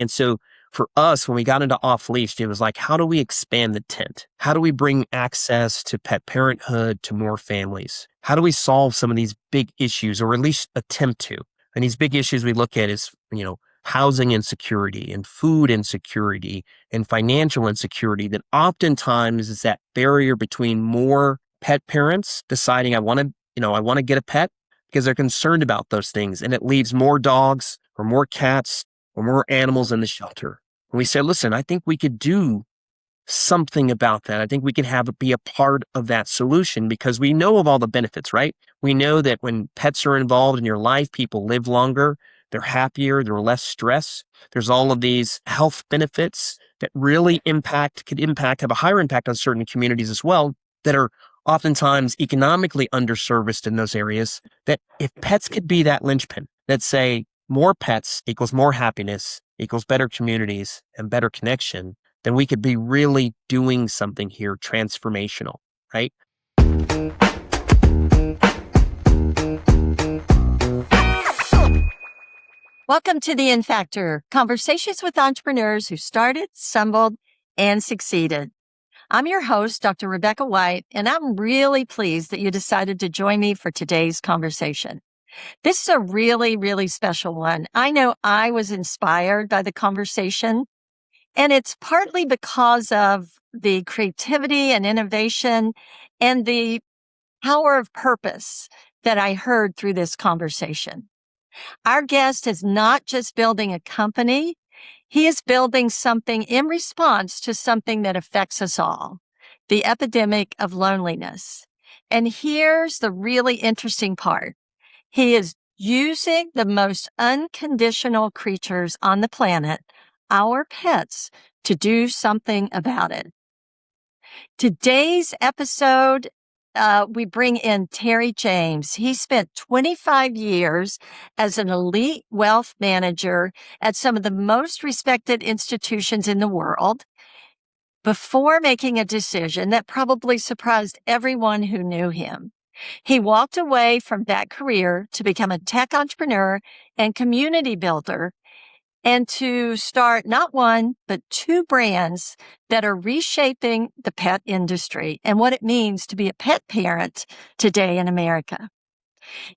And so for us, when we got into Offleash'd, it was like, how do we expand the tent? How do we bring access to pet parenthood to more families? How do we solve some of these big issues, or at least attempt to? And these big issues we look at is, housing insecurity and food insecurity and financial insecurity that oftentimes is that barrier between more pet parents deciding I want to get a pet because they're concerned about those things. And it leaves more dogs or more cats or more animals in the shelter. And we say, listen, I think we could do something about that. I think we can be a part of that solution because we know of all the benefits, right? We know that when pets are involved in your life, people live longer, they're happier, they're less stress. There's all of these health benefits that really have a higher impact on certain communities as well that are oftentimes economically underserviced in those areas, that if pets could be that linchpin that say more pets equals more happiness, equals better communities and better connection, then we could be really doing something here transformational, right? Welcome to the In Factor, conversations with entrepreneurs who started, stumbled, and succeeded. I'm your host, Dr. Rebecca White, and I'm really pleased that you decided to join me for today's conversation. This is a really, really special one. I know I was inspired by the conversation, and it's partly because of the creativity and innovation and the power of purpose that I heard through this conversation. Our guest is not just building a company, he is building something in response to something that affects us all, the epidemic of loneliness. And here's the really interesting part. He is using the most unconditional creatures on the planet, our pets, to do something about it. Today's episode, we bring in Terry James. He spent 25 years as an elite wealth manager at some of the most respected institutions in the world before making a decision that probably surprised everyone who knew him. He walked away from that career to become a tech entrepreneur and community builder, and to start not one, but two brands that are reshaping the pet industry and what it means to be a pet parent today in America.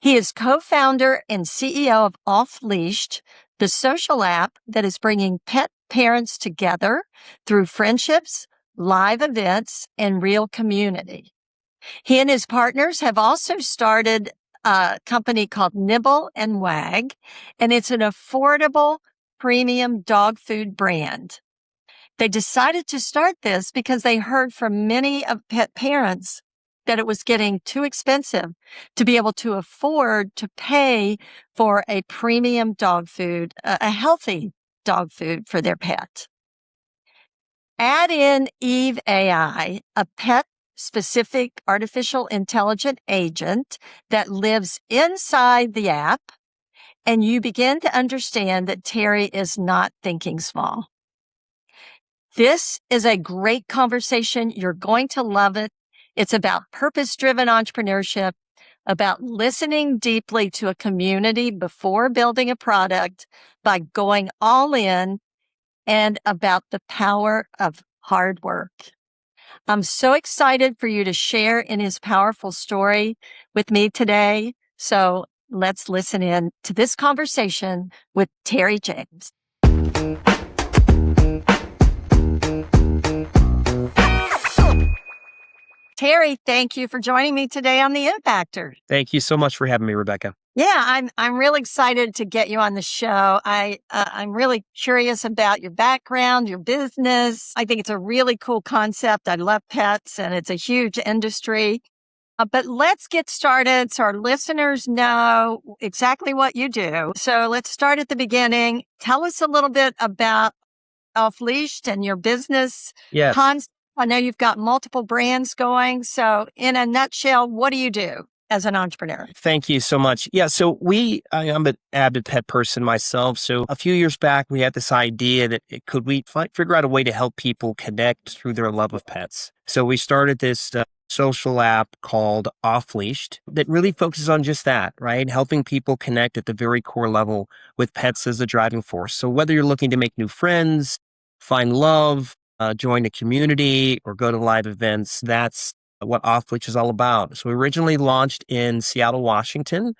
He is co-founder and CEO of Offleash'd, the social app that is bringing pet parents together through friendships, live events, and real community. He and his partners have also started a company called Nibble and Wag, and it's an affordable premium dog food brand. They decided to start this because they heard from many of pet parents that it was getting too expensive to be able to afford to pay for a premium dog food, a healthy dog food for their pet. Add in Eve AI, a pet-specific artificial intelligent agent that lives inside the app, and you begin to understand that Terry is not thinking small. This is a great conversation. You're going to love it. It's about purpose-driven entrepreneurship, about listening deeply to a community before building a product by going all in, and about the power of hard work. I'm so excited for you to share in his powerful story with me today. So let's listen in to this conversation with Terry James. Terry, thank you for joining me today on The Impactor. Thank you so much for having me, Rebecca. Yeah, I'm really excited to get you on the show. I'm really curious about your background, your business. I think it's a really cool concept. I love pets, and it's a huge industry. But let's get started so our listeners know exactly what you do. So let's start at the beginning. Tell us a little bit about Offleash'd and your business concept. I know you've got multiple brands going. So in a nutshell, what do you do as an entrepreneur? Thank you so much. Yeah, so I'm an avid pet person myself. So a few years back, we had this idea that could we figure out a way to help people connect through their love of pets. So we started this social app called Offleash'd that really focuses on just that, right? Helping people connect at the very core level with pets as a driving force. So whether you're looking to make new friends, find love, join a community, or go to live events, that's what Offleash is all about. So we originally launched in Seattle, Washington,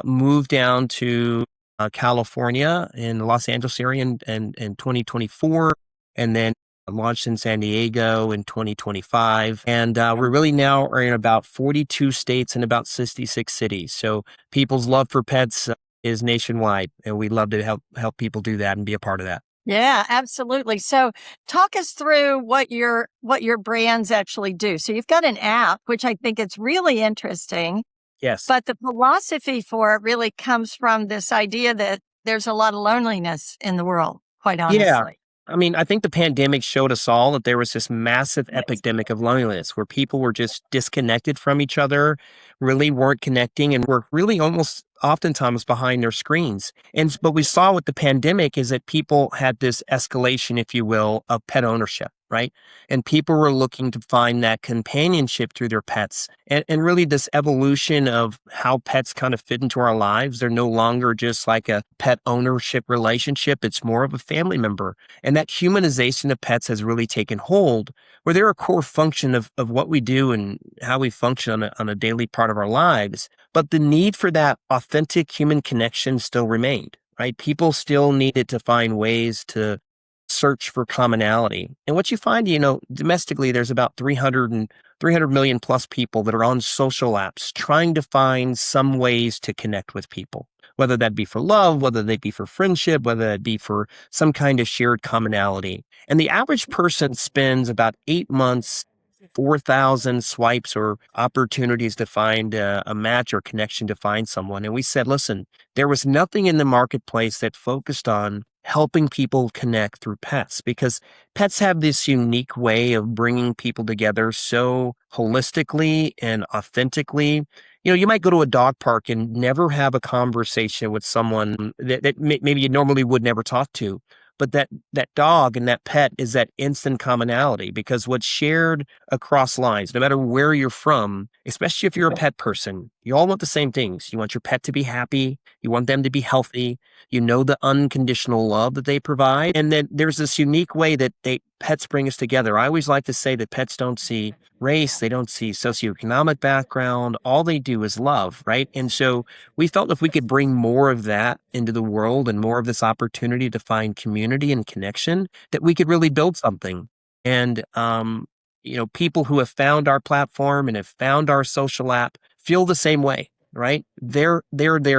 moved down to California in the Los Angeles area in 2024, and then launched in San Diego in 2025. And we really now are in about 42 states and about 66 cities. So people's love for pets is nationwide, and we'd love to help people do that and be a part of that. Yeah, absolutely. So talk us through what your brands actually do. So you've got an app, which I think is really interesting, Yes. but the philosophy for it really comes from this idea that there's a lot of loneliness in the world, quite Yeah. honestly. I mean, I think the pandemic showed us all that there was this massive Yes. epidemic of loneliness where people were just disconnected from each other, really weren't connecting, and were really almost oftentimes behind their screens. But we saw with the pandemic is that people had this escalation, if you will, of pet ownership, right? And people were looking to find that companionship through their pets. And really this evolution of how pets kind of fit into our lives. They're no longer just like a pet ownership relationship. It's more of a family member. And that humanization of pets has really taken hold, where they're a core function of what we do and how we function on a daily part of our lives. But the need for that authentic human connection still remained, right? People still needed to find ways to search for commonality. And what you find, domestically, there's about 300 million plus people that are on social apps trying to find some ways to connect with people, whether that be for love, whether they be for friendship, whether that be for some kind of shared commonality. And the average person spends about 8 months, 4,000 swipes or opportunities to find a match or connection to find someone. And we said, listen, there was nothing in the marketplace that focused on helping people connect through pets, because pets have this unique way of bringing people together so holistically and authentically. You might go to a dog park and never have a conversation with someone that maybe you normally would never talk to. But that dog and that pet is that instant commonality, because what's shared across lines, no matter where you're from, especially if you're a pet person, you all want the same things. You want your pet to be happy. You want them to be healthy. You know the unconditional love that they provide. And then there's this unique way that pets bring us together. I always like to say that pets don't see race, they don't see socioeconomic background. All they do is love, right? And so we felt if we could bring more of that into the world and more of this opportunity to find community and connection, that we could really build something. And people who have found our platform and have found our social app feel the same way, right? They're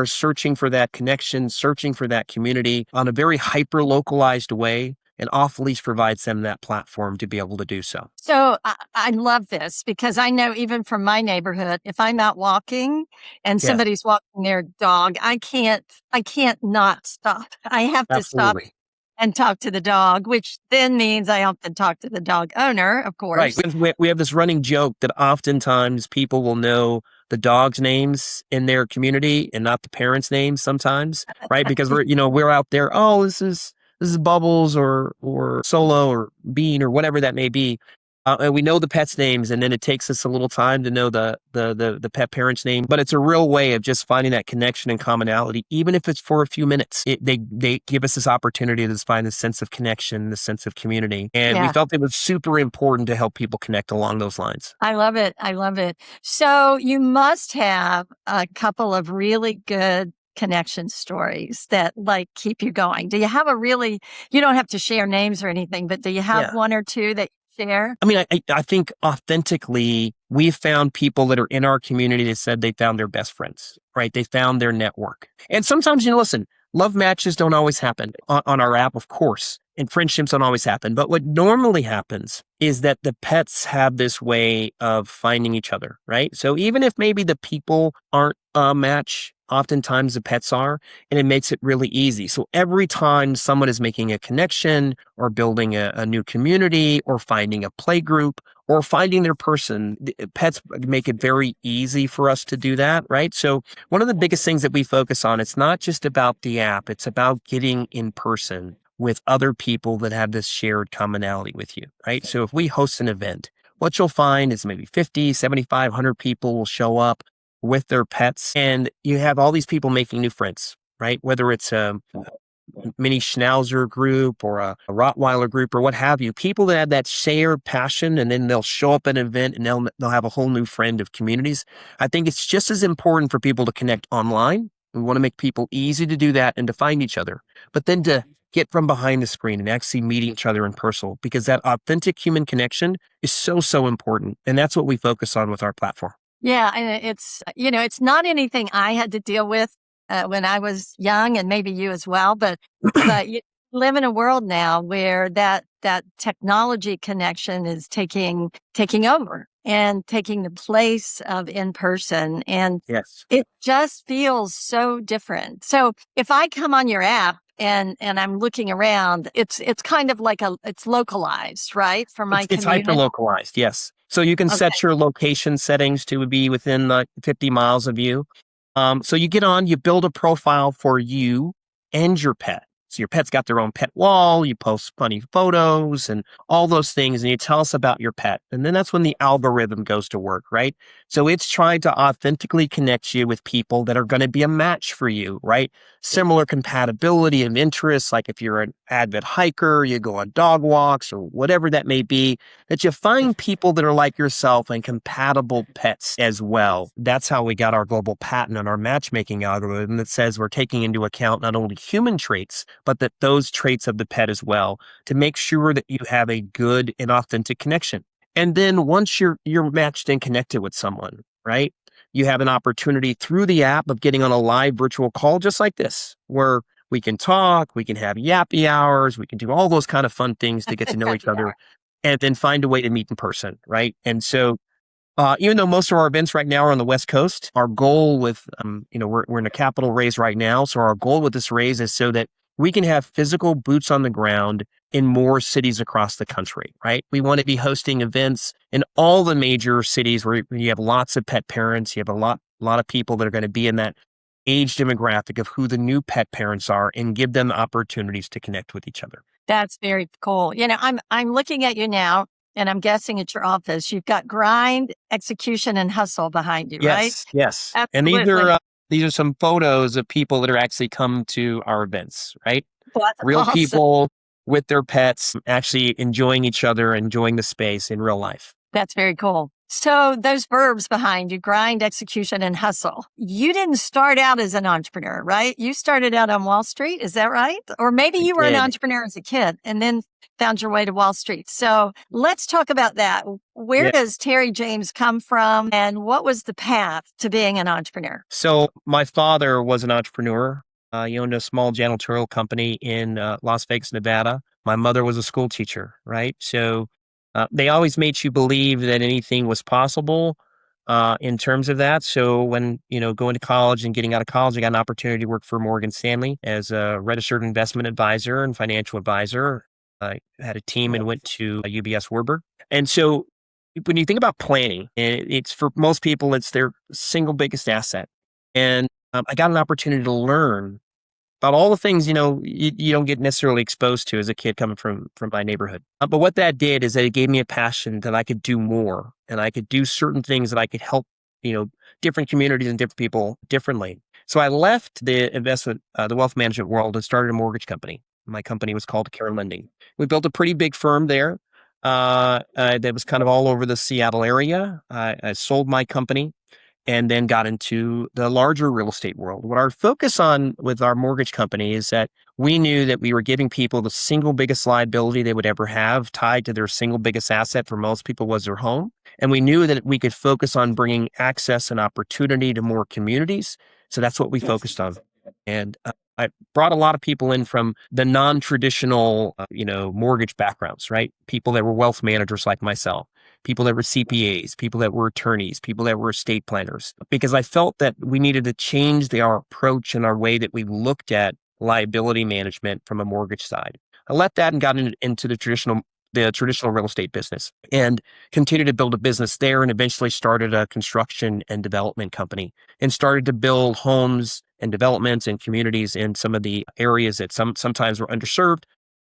searching for that connection, searching for that community on a very hyper localized way. And Off Leash provides them that platform to be able to do so. So I love this, because I know even from my neighborhood, if I'm out walking and Yes, somebody's walking their dog, I can't not stop. I have to stop absolutely. and talk to the dog, which then means I often talk to the dog owner, of Right. course. We have this running joke that oftentimes people will know the dogs' names in their community and not the parents' names sometimes, right? Because we're out there, oh, this is Bubbles or Solo or Bean or whatever that may be. And we know the pets' names, and then it takes us a little time to know the pet parent's name. But it's a real way of just finding that connection and commonality, even if it's for a few minutes. They give us this opportunity to just find this sense of connection, this sense of community, and we Yeah, felt it was super important to help people connect along those lines. I love it. I love it. So you must have a couple of really good connection stories that keep you going. Do you have you don't have to share names or anything, but do you have Yeah. one or two that you share? I mean, I think authentically, we've found people that are in our community that said they found their best friends, right? They found their network. And sometimes, listen, love matches don't always happen on our app, of course, and friendships don't always happen. But what normally happens is that the pets have this way of finding each other, right? So even if maybe the people aren't a match, oftentimes the pets are, and it makes it really easy. So every time someone is making a connection or building a new community or finding a play group or finding their person, pets make it very easy for us to do that, right? So one of the biggest things that we focus on, it's not just about the app, it's about getting in person with other people that have this shared commonality with you, right? So if we host an event, what you'll find is maybe 50, 75, 100 people will show up with their pets, and you have all these people making new friends, right? Whether it's a mini Schnauzer group or a Rottweiler group or what have you, people that have that shared passion, and then they'll show up at an event and they'll have a whole new friend of communities. I think it's just as important for people to connect online. We want to make people easy to do that and to find each other, but then to get from behind the screen and actually meet each other in person, because that authentic human connection is so, so important. And that's what we focus on with our platform. Yeah, and it's not anything I had to deal with when I was young, and maybe you as well. But you live in a world now where that technology connection is taking over and taking the place of in person, and Yes. it just feels so different. So if I come on your app and I'm looking around, it's kind of like it's localized, right, for my It's community. hyper localized. Yes. So you can Okay. set your location settings to be within the 50 miles of you. So you get on, you build a profile for you and your pet. So your pet's got their own pet wall, you post funny photos and all those things, and you tell us about your pet. And then that's when the algorithm goes to work, right? So it's trying to authentically connect you with people that are going to be a match for you, right? Similar compatibility of interests, like if you're an avid hiker, you go on dog walks or whatever that may be, that you find people that are like yourself and compatible pets as well. That's how we got our global patent on our matchmaking algorithm that says we're taking into account not only human traits, but that those traits of the pet as well, to make sure that you have a good and authentic connection. And then once you're matched and connected with someone, right, you have an opportunity through the app of getting on a live virtual call just like this, where we can talk, we can have yappy hours, we can do all those kind of fun things to get to know each other, and then find a way to meet in person, right? And so even though most of our events right now are on the West Coast, our goal with, we're in a capital raise right now. So our goal with this raise is so that we can have physical boots on the ground in more cities across the country, right? We want to be hosting events in all the major cities where you have lots of pet parents. You have a lot of people that are going to be in that age demographic of who the new pet parents are, and give them opportunities to connect with each other. That's very cool. I'm looking at you now, and I'm guessing at your office, you've got grind, execution, and hustle behind you, right? Yes, yes. And Absolutely. these are some photos of people that are actually come to our events, right? Well, that's Real awesome. people with their pets, actually enjoying each other, enjoying the space in real life. That's very cool. So those verbs behind you, grind, execution, and hustle. You didn't start out as an entrepreneur, right? You started out on Wall Street. Is that right? Or maybe you were an entrepreneur as a kid and then found your way to Wall Street. So let's talk about that. Where does Terry James come from, and what was the path to being an entrepreneur? So my father was an entrepreneur. He owned a small janitorial company in Las Vegas, Nevada. My mother was a school teacher, right? So they always made you believe that anything was possible in terms of that. So when, going to college and getting out of college, I got an opportunity to work for Morgan Stanley as a registered investment advisor and financial advisor. I had a team and went to UBS Werber. And so when you think about planning, it's for most people, it's their single biggest asset. And I got an opportunity to learn about all the things, you don't get necessarily exposed to as a kid coming from my neighborhood. But what that did is that it gave me a passion that I could do more, and I could do certain things that I could help, different communities and different people differently. So I left the the wealth management world, and started a mortgage company. My company was called Care Lending. We built a pretty big firm there that was kind of all over the Seattle area. I sold my company and then got into the larger real estate world. What our focus on with our mortgage company is that we knew that we were giving people the single biggest liability they would ever have, tied to their single biggest asset for most people was their home. And we knew that we could focus on bringing access and opportunity to more communities. So that's what we focused on. And I brought a lot of people in from the non-traditional, mortgage backgrounds, right? People that were wealth managers like myself, people that were CPAs, people that were attorneys, people that were estate planners, because I felt that we needed to change our approach and our way that we looked at liability management from a mortgage side. I left that and got into the traditional real estate business, and continued to build a business there, and eventually started a construction and development company, and started to build homes and developments and communities in some of the areas that sometimes were underserved,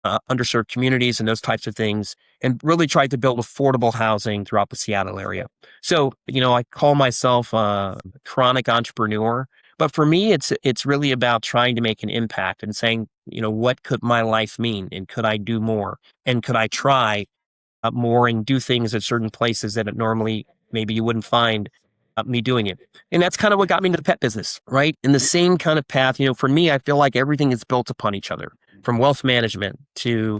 underserved communities and those types of things, and really tried to build affordable housing throughout the Seattle area. So, I call myself a chronic entrepreneur, but for me, it's really about trying to make an impact and saying, what could my life mean, and could I do more, and could I try more and do things at certain places that it normally maybe you wouldn't find me doing it. And that's kind of what got me into the pet business, right? In the same kind of path, for me, I feel like everything is built upon each other, from wealth management to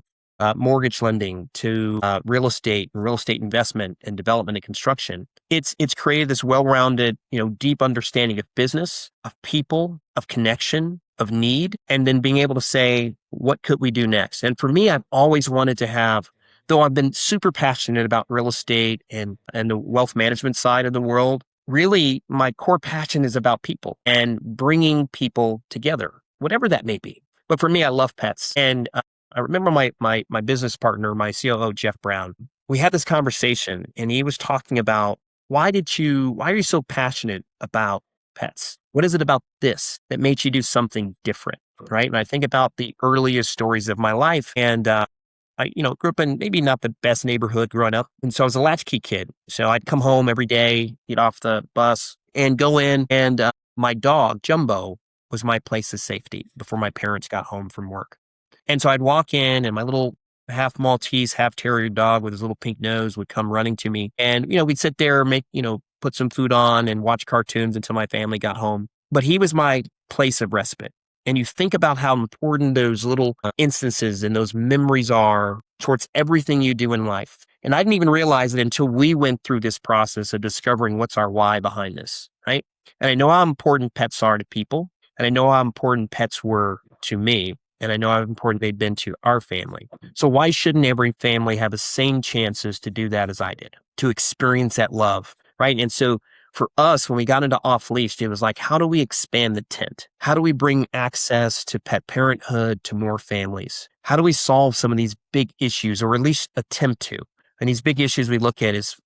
mortgage lending to real estate and real estate investment and development and construction. It's created this well-rounded, deep understanding of business, of people, of connection, of need, and then being able to say, what could we do next? And for me, I've always wanted to have, though I've been super passionate about real estate and the wealth management side of the world, really my core passion is about people and bringing people together, whatever that may be. But for me, I love pets. And I remember my business partner, my COO, Jeff Brown, we had this conversation and he was talking about why are you so passionate about pets? What is it about this that made you do something different? Right. And I think about the earliest stories of my life, and I, grew up in maybe not the best neighborhood growing up. And so I was a latchkey kid. So I'd come home every day, get off the bus and go in. And my dog, Jumbo, was my place of safety before my parents got home from work. And so I'd walk in and my little half Maltese, half terrier dog with his little pink nose would come running to me. And, we'd sit there, put some food on and watch cartoons until my family got home. But he was my place of respite. And you think about how important those little instances and those memories are towards everything you do in life. And I didn't even realize it until we went through this process of discovering what's our why behind this, right? And I know how important pets are to people. And I know how important pets were to me. And I know how important they've been to our family. So why shouldn't every family have the same chances to do that as I did, to experience that love, right? And so for us, when we got into Offleash'd, it was like, how do we expand the tent? How do we bring access to pet parenthood to more families? How do we solve some of these big issues, or at least attempt to? And these big issues we look at is,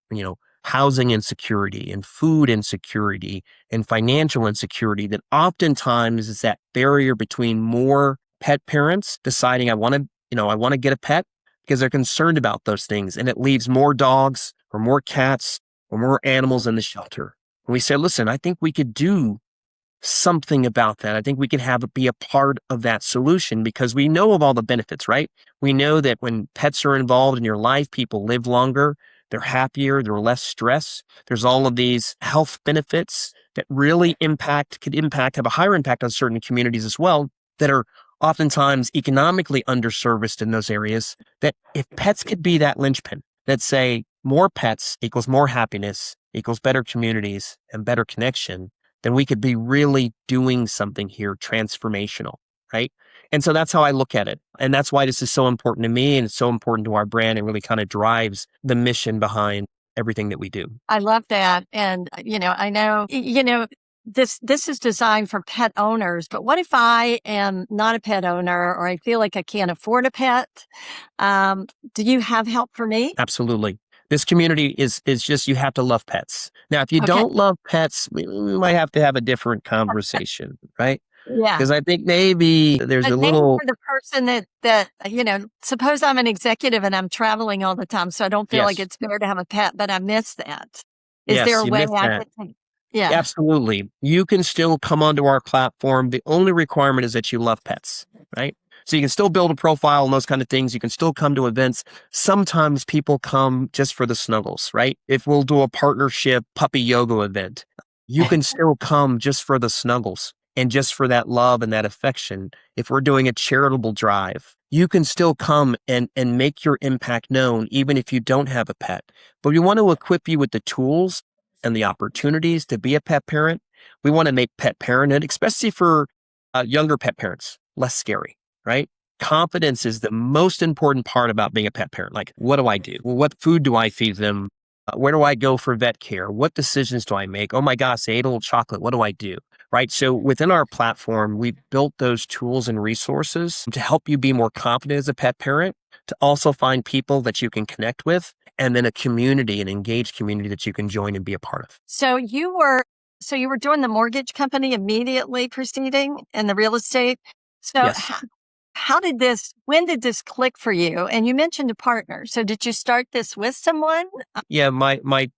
housing insecurity and food insecurity and financial insecurity that oftentimes is that barrier between more pet parents deciding I want to get a pet because they're concerned about those things. And it leaves more dogs or more cats or more animals in the shelter. And we say, listen, I think we could do something about that. I think we could be a part of that solution because we know of all the benefits, right? We know that when pets are involved in your life, people live longer, they're happier, they're less stress. There's all of these health benefits that really have a higher impact on certain communities as well that are oftentimes economically underserviced in those areas, that if pets could be that linchpin that say more pets equals more happiness, equals better communities and better connection, then we could be really doing something here transformational, right? And so that's how I look at it. And that's why this is so important to me and it's so important to our brand and really kind of drives the mission behind everything that we do. I love that. And, I know, this is designed for pet owners, but what if I am not a pet owner or I feel like I can't afford a pet? Do you have help for me? Absolutely. This community is just, you have to love pets. Now, if you Okay. don't love pets, we might have to have a different conversation, right? Yeah. Because I think maybe there's But a maybe little, for the person that suppose I'm an executive and I'm traveling all the time, so I don't feel like yes, it's fair to have a pet, but I miss that. Is there yes, a you way missed I that. can? Yeah. Absolutely. You can still come onto our platform. The only requirement is that you love pets, right? So you can still build a profile and those kind of things. You can still come to events. Sometimes people come just for the snuggles, right? If we'll do a partnership puppy yoga event, you can still come just for the snuggles and just for that love and that affection. If we're doing a charitable drive, you can still come and make your impact known, even if you don't have a pet. But we want to equip you with the tools and the opportunities to be a pet parent. We want to make pet parenthood, especially for younger pet parents, less scary, right? Confidence is the most important part about being a pet parent. Like, what do I do? Well, what food do I feed them? Where do I go for vet care? What decisions do I make? Oh my gosh, they ate a little chocolate. What do I do? Right. So within our platform, we've built those tools and resources to help you be more confident as a pet parent, to also find people that you can connect with, and then a community, an engaged community that you can join and be a part of. So you were doing the mortgage company immediately preceding and the real estate. So Yes. when did this click for you? And you mentioned a partner. So did you start this with someone? Yeah, my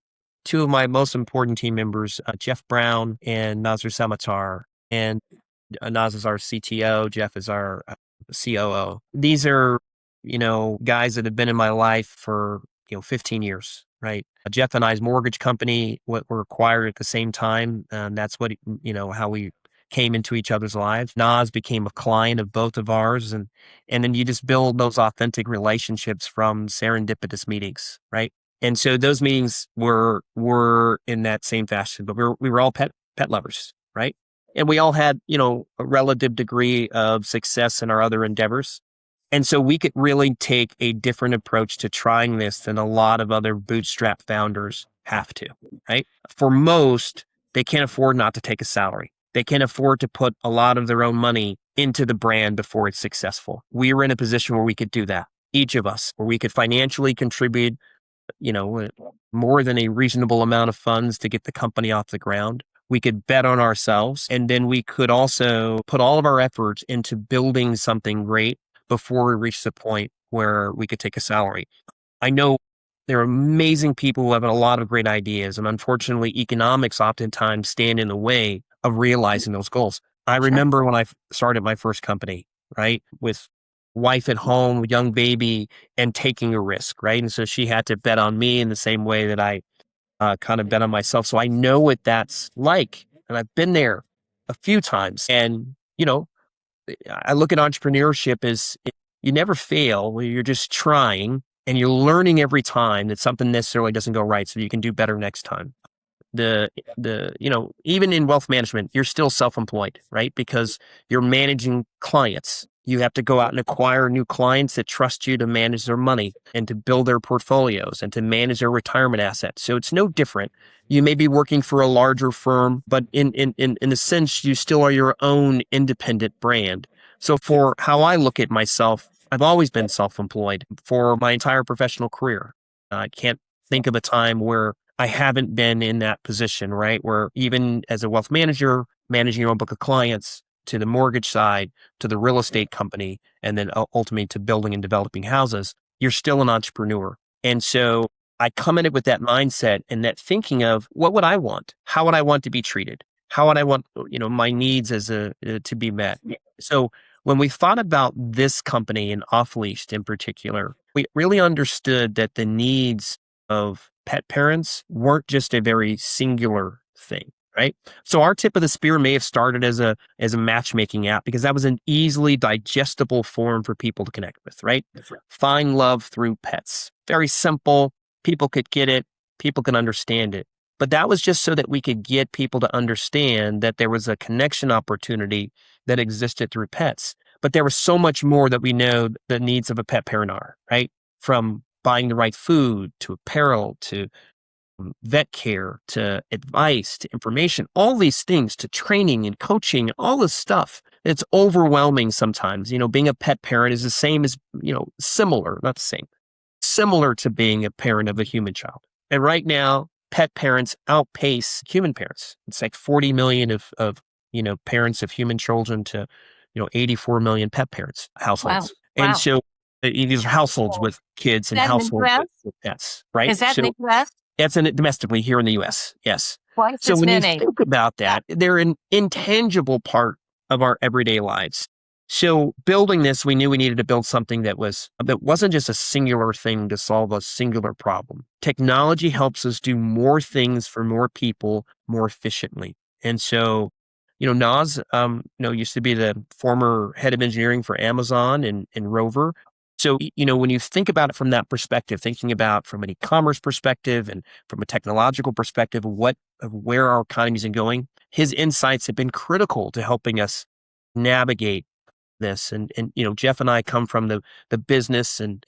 two of my most important team members, Jeff Brown and Nazar Samatar, and Naz is our CTO, Jeff is our COO. These are, guys that have been in my life for, 15 years, right? Jeff and I's mortgage company, what were acquired at the same time. And that's what, how we came into each other's lives. Naz became a client of both of ours. And then you just build those authentic relationships from serendipitous meetings, right? And so those meetings were in that same fashion, but we were all pet lovers, right? And we all had, a relative degree of success in our other endeavors. And so we could really take a different approach to trying this than a lot of other bootstrap founders have to, right? For most, they can't afford not to take a salary. They can't afford to put a lot of their own money into the brand before it's successful. We were in a position where we could do that, each of us, where we could financially contribute, more than a reasonable amount of funds to get the company off the ground. We could bet on ourselves. And then we could also put all of our efforts into building something great before we reach the point where we could take a salary. I know there are amazing people who have a lot of great ideas. And unfortunately, economics oftentimes stand in the way of realizing those goals. I remember when I started my first company, right, with wife at home, young baby, and taking a risk, right? And so she had to bet on me in the same way that I kind of bet on myself. So I know what that's like. And I've been there a few times. And, I look at entrepreneurship as you never fail. You're just trying and you're learning every time that something necessarily doesn't go right so you can do better next time. Even in wealth management, you're still self-employed, right? Because you're managing clients. You have to go out and acquire new clients that trust you to manage their money and to build their portfolios and to manage their retirement assets. So it's no different. You may be working for a larger firm, but in a sense, you still are your own independent brand. So for how I look at myself, I've always been self-employed for my entire professional career. I can't think of a time where I haven't been in that position, right? Where even as a wealth manager, managing your own book of clients, to the mortgage side, to the real estate company, and then ultimately to building and developing houses, you're still an entrepreneur. And so I come at it with that mindset and that thinking of what would I want? How would I want to be treated? How would I want, my needs to be met? So when we thought about this company and Offleash'd in particular, we really understood that the needs of pet parents weren't just a very singular thing, right? So our tip of the spear may have started as a matchmaking app because that was an easily digestible form for people to connect with, right? Find love through pets. Very simple. People could get it. People can understand it. But that was just so that we could get people to understand that there was a connection opportunity that existed through pets. But there was so much more that we know the needs of a pet parent are, right? From buying the right food to apparel to vet care to advice to information, all these things to training and coaching, all this stuff. It's overwhelming sometimes. Being a pet parent is the same as, similar, not the same, similar to being a parent of a human child. And right now, pet parents outpace human parents. It's like 40 million of parents of human children to, 84 million pet parents, households. Wow. And so these are households with kids and households with pets, right? Is that in the US? That's domestically here in the US. Yes. Twice So as when many. you think about that, they're an intangible part of our everyday lives. So building this, we knew we needed to build something that wasn't just a singular thing to solve a singular problem. Technology helps us do more things for more people more efficiently. And so, Naz, used to be the former head of engineering for Amazon and Rover. So, when you think about it from that perspective, thinking about from an e-commerce perspective and from a technological perspective of where our economies are going, his insights have been critical to helping us navigate this. And Jeff and I come from the business and,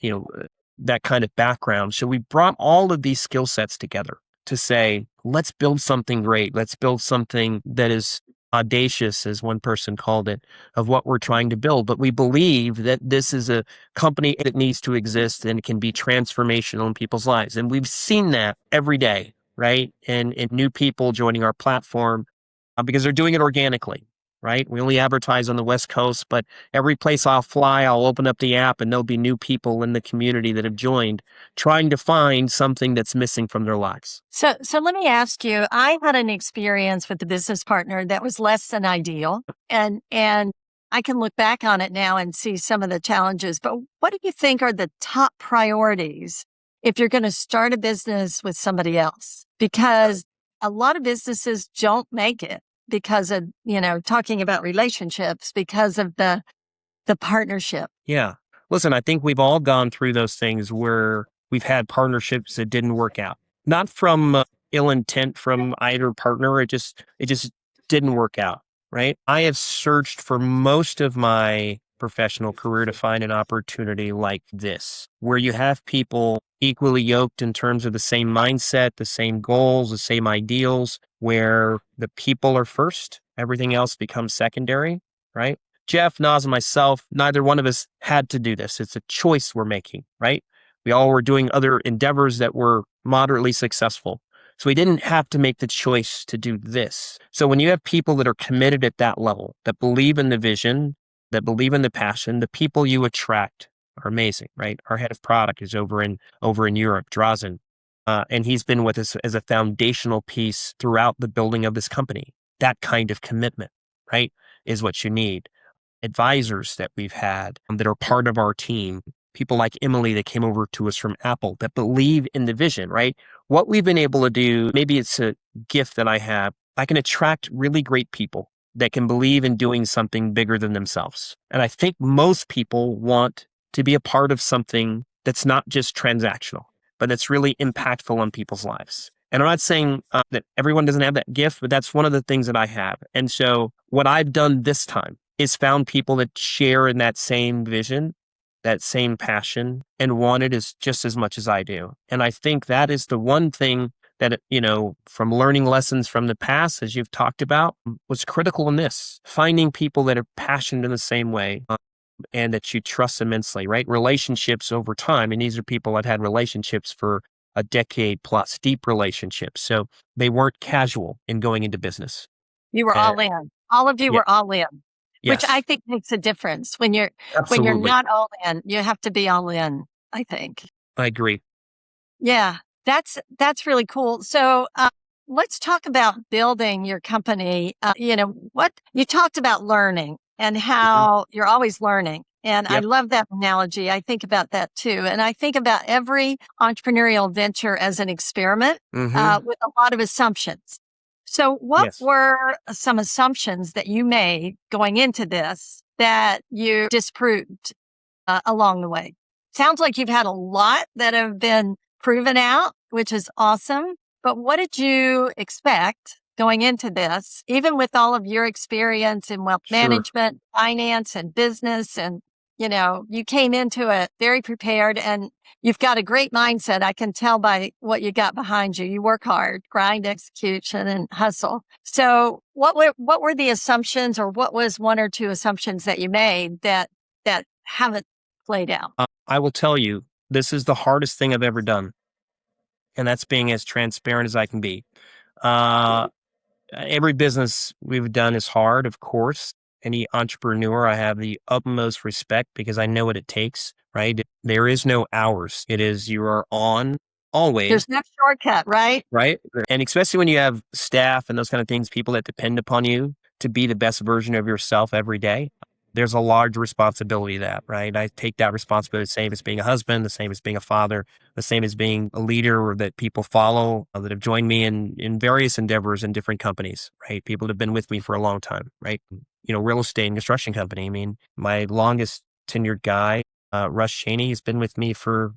that kind of background. So we brought all of these skill sets together to say, let's build something great. Let's build something that is audacious, as one person called it, of what we're trying to build. But we believe that this is a company that needs to exist and can be transformational in people's lives. And we've seen that every day, right? And new people joining our platform because they're doing it organically. right? We only advertise on the West Coast, but every place I'll fly, I'll open up the app and there'll be new people in the community that have joined trying to find something that's missing from their lives. So let me ask you, I had an experience with a business partner that was less than ideal. And I can look back on it now and see some of the challenges, but what do you think are the top priorities if you're going to start a business with somebody else? Because a lot of businesses don't make it because of, talking about relationships, because of the partnership. Yeah. Listen, I think we've all gone through those things where we've had partnerships that didn't work out. Not from ill intent from either partner. It just didn't work out, right? I have searched for most of my professional career to find an opportunity like this, where you have people equally yoked in terms of the same mindset, the same goals, the same ideals, where the people are first, everything else becomes secondary, right? Jeff, Nas, and myself, neither one of us had to do this. It's a choice we're making, right? We all were doing other endeavors that were moderately successful. So we didn't have to make the choice to do this. So when you have people that are committed at that level, that believe in the vision, that believe in the passion, the people you attract are amazing, right? Our head of product is over in Europe, Drazen, and he's been with us as a foundational piece throughout the building of this company. That kind of commitment, right, is what you need. Advisors that we've had that are part of our team, people like Emily that came over to us from Apple that believe in the vision, right? What we've been able to do, maybe it's a gift that I have, I can attract really great people that can believe in doing something bigger than themselves. And I think most people want to be a part of something that's not just transactional, but that's really impactful on people's lives. And I'm not saying that everyone doesn't have that gift, but that's one of the things that I have. And so what I've done this time is found people that share in that same vision, that same passion, and want it just as much as I do. And I think that is the one thing that, from learning lessons from the past, as you've talked about, was critical in this. Finding people that are passionate in the same way and that you trust immensely, right? Relationships over time. And these are people I've had relationships for a decade plus, deep relationships. So they weren't casual in going into business. You were all in. All of you Yeah. were all in. Which Yes, I think makes a difference. When you're absolutely. not all in, you have to be all in, I think. I agree. Yeah, that's really cool. So let's talk about building your company. What you talked about learning and Mhm. how you're always learning. And I Yep. love that analogy. I think about that too. And I think about every entrepreneurial venture as an experiment Hmm. with a lot of assumptions. So what Yes. were some assumptions that you made going into this that you disproved along the way? Sounds like you've had a lot that have been proven out, which is awesome. But what did you expect going into this, even with all of your experience in wealth Sure. management, finance, and business? And, you came into it very prepared and you've got a great mindset. I can tell by what you got behind you. You work hard, grind, execution, and hustle. So what were the assumptions, or what was one or two assumptions that you made that haven't played out? I will tell you, this is the hardest thing I've ever done, and that's being as transparent as I can be. Uh, every business we've done is hard, of course. Any entrepreneur, I have the utmost respect because I know what it takes, right? There is no hours. It is you are on always, There's no shortcut, right? right? And especially when you have staff and those kind of things, people that depend upon you to be the best version of yourself every day. There's a large responsibility to that, right? I take that responsibility the same as being a husband, the same as being a father, the same as being a leader that people follow that have joined me in various endeavors in different companies, right? People that have been with me for a long time, right? Real estate and construction company. I mean, my longest tenured guy, Russ Cheney, has been with me for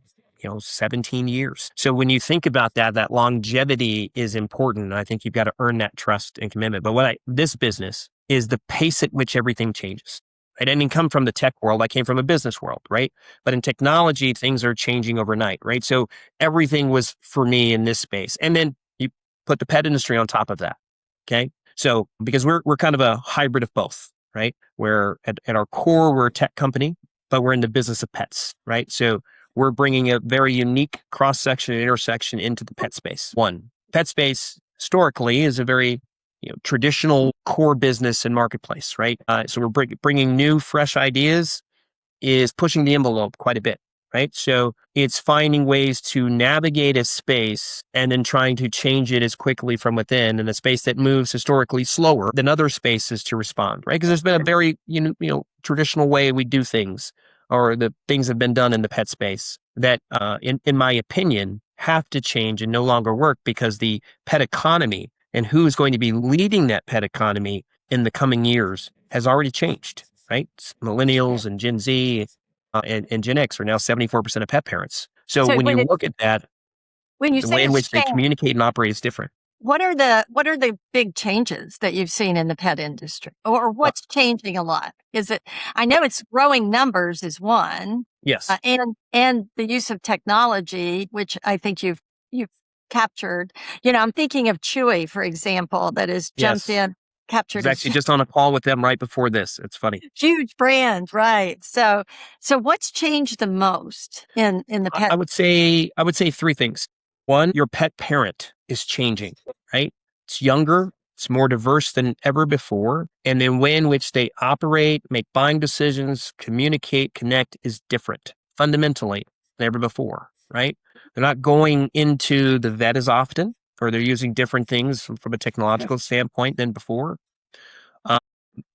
17 years. So when you think about that longevity is important. And I think you've got to earn that trust and commitment. But this business is the pace at which everything changes. I didn't come from the tech world. I came from a business world, right? But in technology, things are changing overnight, right? So everything was for me in this space. And then you put the pet industry on top of that. Okay. So because we're kind of a hybrid of both, right? Where at our core, we're a tech company, but we're in the business of pets, right? So we're bringing a very unique cross section and intersection into the pet space. One, pet space historically is a very traditional core business and marketplace, right? So we're bringing new, fresh ideas is pushing the envelope quite a bit, right? So it's finding ways to navigate a space and then trying to change it as quickly from within in a space that moves historically slower than other spaces to respond, right? Because there's been a very, traditional way we do things, or the things have been done in the pet space that, in my opinion, have to change and no longer work because the pet economy and who's going to be leading that pet economy in the coming years has already changed, right? Millennials and Gen Z and Gen X are now 74% of pet parents. So So when you look at that, when you the say way in it's which they changed, communicate and operate is different. what are the big changes that you've seen in the pet industry, or Uh, what's changing a lot? Is it? I know it's growing numbers is one, yes, and the use of technology, which I think you've captured. I'm thinking of Chewy, for example, that has jumped yes. in, I was captured a actually just on a call with them right before this. It's funny. huge brand, right? So what's changed the most in the I pet? I would say I would say three things. One, your pet parent is changing, right? It's younger, it's more diverse than ever before, and the way in which they operate, make buying decisions, communicate, connect is different fundamentally than ever before, right? They're not going into the vet as often, or they're using different things from a technological standpoint than before. Uh,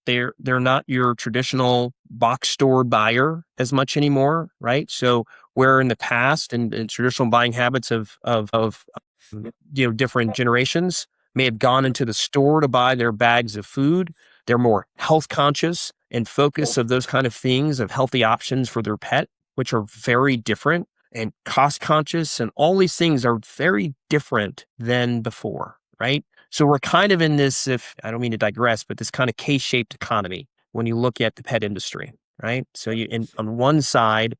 they're not your traditional box store buyer as much anymore, right? So where in the past and traditional buying habits of different generations may have gone into the store to buy their bags of food, they're more health conscious and focus of those kind of things of healthy options for their pet, which are very different, and cost conscious, and all these things are very different than before, right? So we're kind of in this, if I don't mean to digress, but this kind of K-shaped economy when you look at the pet industry, right? So on one side,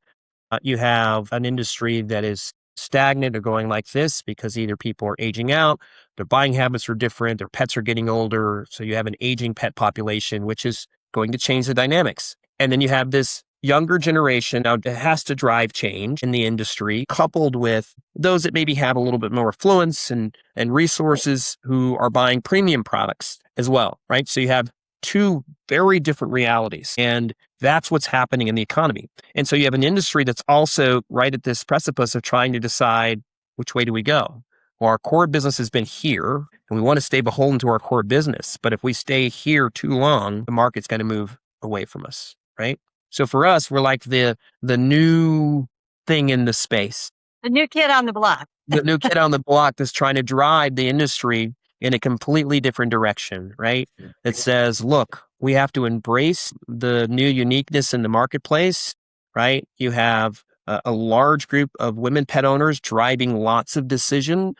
you have an industry that is stagnant or going like this because either people are aging out, their buying habits are different, their pets are getting older. So you have an aging pet population, which is going to change the dynamics. And then you have this younger generation now that has to drive change in the industry, coupled with those that maybe have a little bit more affluence and resources who are buying premium products as well, right? So you have two very different realities. And that's what's happening in the economy. And so you have an industry that's also right at this precipice of trying to decide which way do we go? Well, our core business has been here and we want to stay beholden to our core business. But if we stay here too long, the market's going to move away from us, right? So for us, we're like the new thing in the space, The new kid on the block. the new kid on the block that's trying to drive the industry in a completely different direction, right? That says, look, we have to embrace the new uniqueness in the marketplace, right? You have a large group of women pet owners driving lots of decision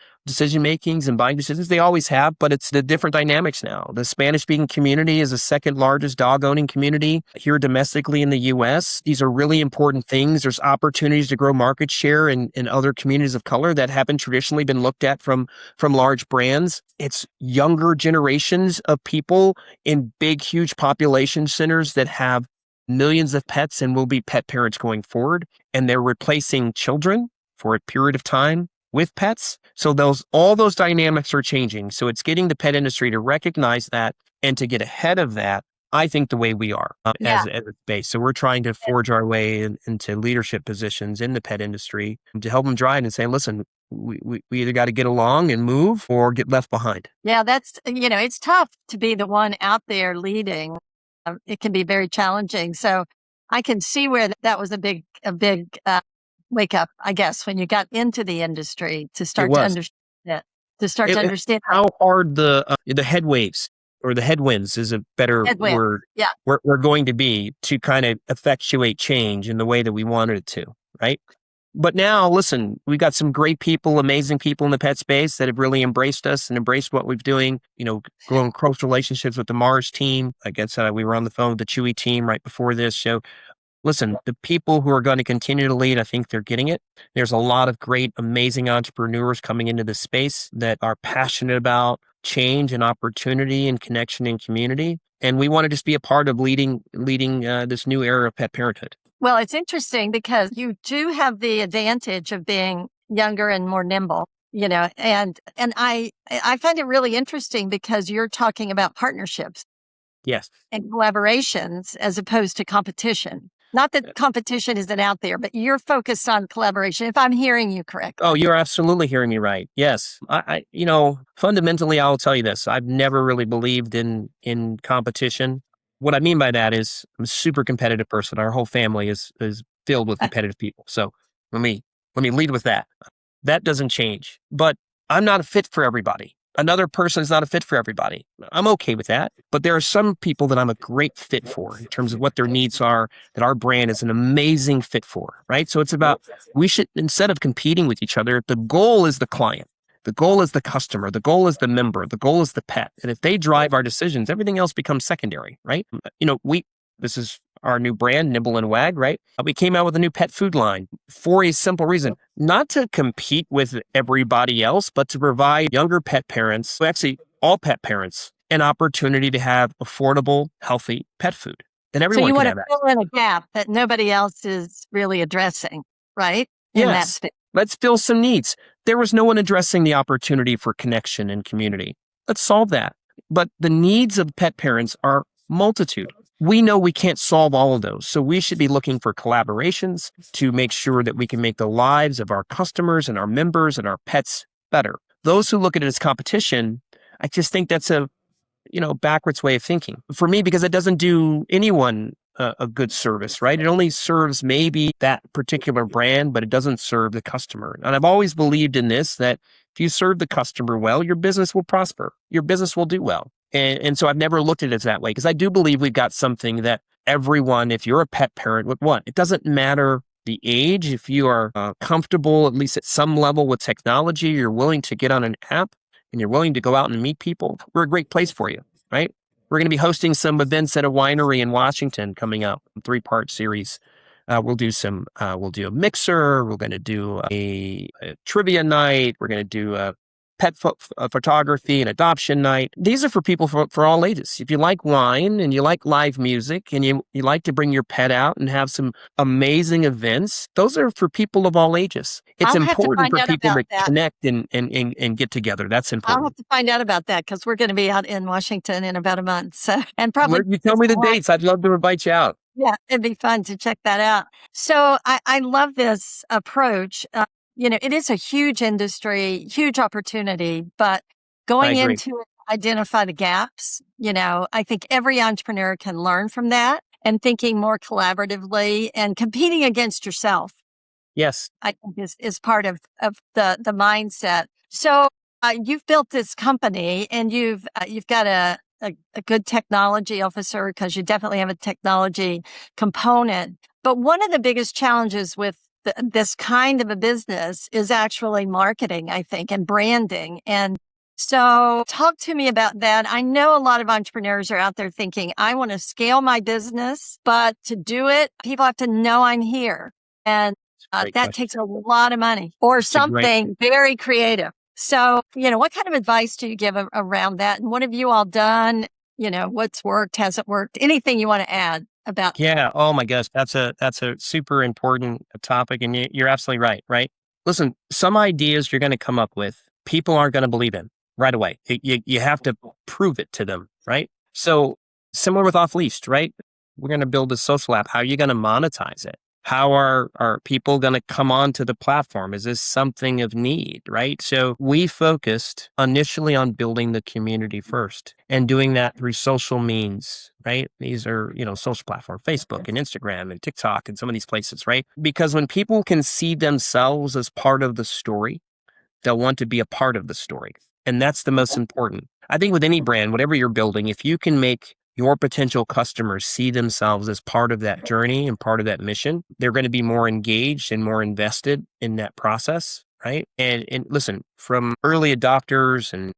makings and buying decisions. They always have, but it's the different dynamics now. The Spanish speaking community is the second largest dog owning community here domestically in the US. These are really important things. There's opportunities to grow market share in other communities of color that haven't traditionally been looked at from large brands. It's younger generations of people in big, huge population centers that have millions of pets and will be pet parents going forward. And they're replacing children for a period of time with pets. So all those dynamics are changing. So it's getting the pet industry to recognize that and to get ahead of that. I think the way we are Yeah. as a space. So we're trying to forge our way into leadership positions in the pet industry to help them drive and say, listen, we either got to get along and move or get left behind. Yeah, it's tough to be the one out there leading. It can be very challenging. So I can see where that was a big wake up, I guess, when you got into the industry to It start to was. understand it, to start to understand How hard the headwaves or the headwinds is a better headwind. word. Yeah. We're going to be to kind of effectuate change in the way that we wanted it to, right? But now, listen, we got some great people, amazing people in the pet space that have really embraced us and embraced what we're doing. Growing close relationships with the Mars team. Like I said, we were on the phone with the Chewy team right before this. So listen, the people who are going to continue to lead, I think they're getting it. There's a lot of great, amazing entrepreneurs coming into this space that are passionate about change and opportunity and connection and community. And we want to just be a part of leading this new era of pet parenthood. Well, it's interesting because you do have the advantage of being younger and more nimble. and I find it really interesting because you're talking about partnerships Yes. and collaborations as opposed to competition. Not that competition isn't out there, but you're focused on collaboration, if I'm hearing you Oh, correctly. you're absolutely hearing me right. Yes. Fundamentally, I'll tell you this. I've never really believed in competition. What I mean by that is I'm a super competitive person. Our whole family is filled with competitive people. So let me let me lead with that. That doesn't change. But I'm not a fit for everybody. Another person is not a fit for everybody. I'm okay with that. But there are some people that I'm a great fit for in terms of what their needs are, that our brand is an amazing fit for, right? So it's about, we should, instead of competing with each other, the goal is the client. The goal is the customer. The goal is the member. The goal is the pet. And if they drive our decisions, everything else becomes secondary, right? This is our new brand, Nibble and Wag, right? We came out with a new pet food line for a simple reason, not to compete with everybody else, but to provide younger pet parents, well, actually all pet parents, an opportunity to have affordable, healthy pet food. And So everyone you can want to have access. fill in a gap that nobody else is really addressing, right? In that Yes, space. let's fill some needs. There was no one addressing the opportunity for connection and community. Let's solve that. But the needs of pet parents are multitude. We know we can't solve all of those. So we should be looking for collaborations to make sure that we can make the lives of our customers and our members and our pets better. Those who look at it as competition, I just think that's a backwards way of thinking for me, because it doesn't do anyone a good service, right? It only serves maybe that particular brand, but it doesn't serve the customer. And I've always believed in this, that if you serve the customer well, your business will prosper. Your business will do well. And so I've never looked at it that way, because I do believe we've got something that everyone, if you're a pet parent, would want. It doesn't matter the age. If you are comfortable, at least at some level, with technology, you're willing to get on an app and you're willing to go out and meet people, we're a great place for you, right? We're going to be hosting some events at a winery in Washington coming up, a 3-part series. We'll do a mixer. We're going to do a trivia night. We're going to do a photography and adoption night. These are for people for all ages. If you like wine and you like live music and you like to bring your pet out and have some amazing events, those are for people of all ages. It's I'll have to important find for out people about to that. connect and get together. That's I'll have important. to find out about that because we're going to be out in Washington in about a month. So, and probably You tell me the dates. I'd love to invite you out. yeah, it'd be fun to check that out. So I love this approach. It is a huge industry, huge opportunity, but I going agree. into it, identify the gaps. I think every entrepreneur can learn from that and thinking more collaboratively and competing against yourself. Yes. I think is part of the mindset. So you've built this company and you've got a good technology officer because you definitely have a technology component. But one of the biggest challenges with this kind of a business is actually marketing, I think, and branding. And so talk to me about that. I know a lot of entrepreneurs are out there thinking, I want to scale my business, but to do it, people have to know I'm here. And Great that question. takes a lot of money or It's a great. something very creative. So, what kind of advice do you give around that? And what have you all done? What's worked, hasn't worked? Anything you want to add about? Yeah. Oh my gosh, that's a super important topic, and you're absolutely right. Right. Listen, some ideas you're going to come up with, people aren't going to believe in right away. You have to prove it to them, right? So similar with Offleash'd, right? We're going to build a social app. How are you going to monetize it? How are people going to come onto the platform? Is this something of need, right? So we focused initially on building the community first and doing that through social means, right? These are, social platform, Facebook and Instagram and TikTok and some of these places, right? Because when people can see themselves as part of the story, they'll want to be a part of the story. And that's the most important. I think with any brand, whatever you're building, if you can make your potential customers see themselves as part of that journey and part of that mission, they're going to be more engaged and more invested in that process, right? And listen, from early adopters and